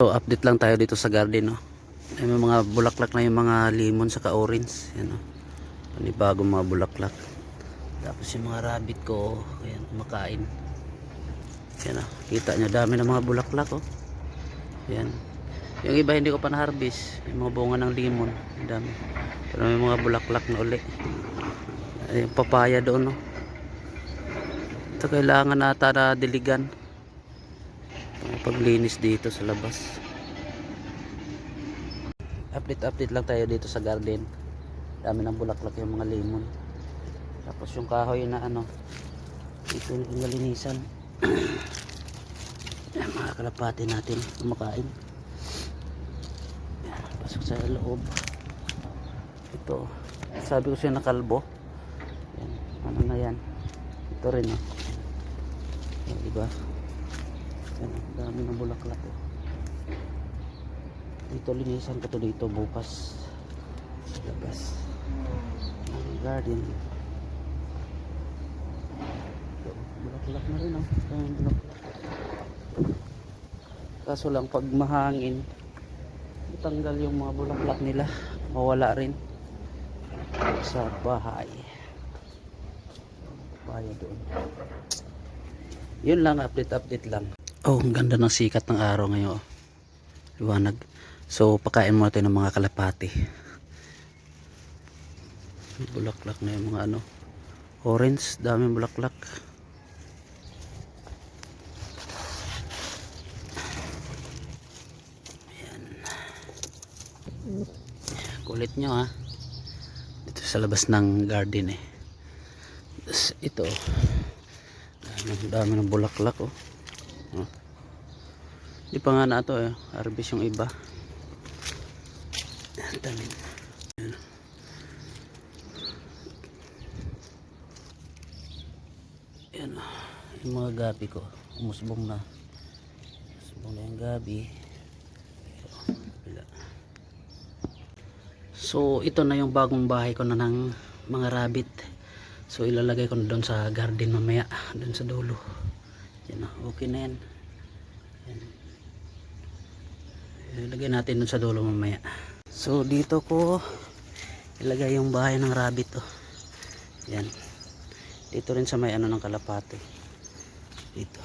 So update lang tayo dito sa garden, no. May mga bulaklak na yung mga lemon saka orange, yan, no. Panibagong mga bulaklak. Tapos yung mga rabbit ko, ayan, kumakain. Yan, no. Kita nyo, dami ng mga bulaklak, oh. Yan. Yung iba hindi ko pa na-harvest, yung mga bunga ng lemon, dami. Pero may mga bulaklak na uli. Ay, yung papaya doon, no. Ito kailangan nata na diligan. Paglinis dito sa labas. Update lang tayo dito sa garden. Dami ng bulaklak yung mga lemon. Tapos yung kahoy na ano, ito yung nalinisan. Yan, mga kalapati natin kumakain. Yan, pasok sa loob. Ito, sabi ko siya nakalbo. Yan, ano na yan. Ito rin, oh. Yan, diba? Yan, dami ng bulaklak, oh. Dito linisan ko to dito bukas sa labas ng garden. So, bulaklak na rin, oh. Bulaklak. Kaso lang pag mahangin tanggal yung mga bulaklak nila, mawala rin sa bahay. Bahay doon. Yun lang, update lang. Oh, ang ganda ng sikat ng araw ngayon, oh. Liwanag. So pakain mo natin ng mga kalapati. Bulaklak na yung mga ano, orange, daming bulaklak. Ayan. Kulit nyo, ha. Dito sa labas ng garden, eh. Tapos ito, dami ng bulaklak, oh. Oh. Di pa nga na ito, eh. Harvest yung iba. Dami. Yan, yung mga gabi ko umusbong na yung gabi. So ito na yung bagong bahay ko na ng mga rabbit. So ilalagay ko na doon sa garden mamaya, doon sa dulo. Yan, okay na yan. Yan. Ilagay natin doon sa dulo mamaya. So dito ko ilagay yung bahay ng rabbit, oh. Yan. Dito rin sa may ano ng kalapate. Dito.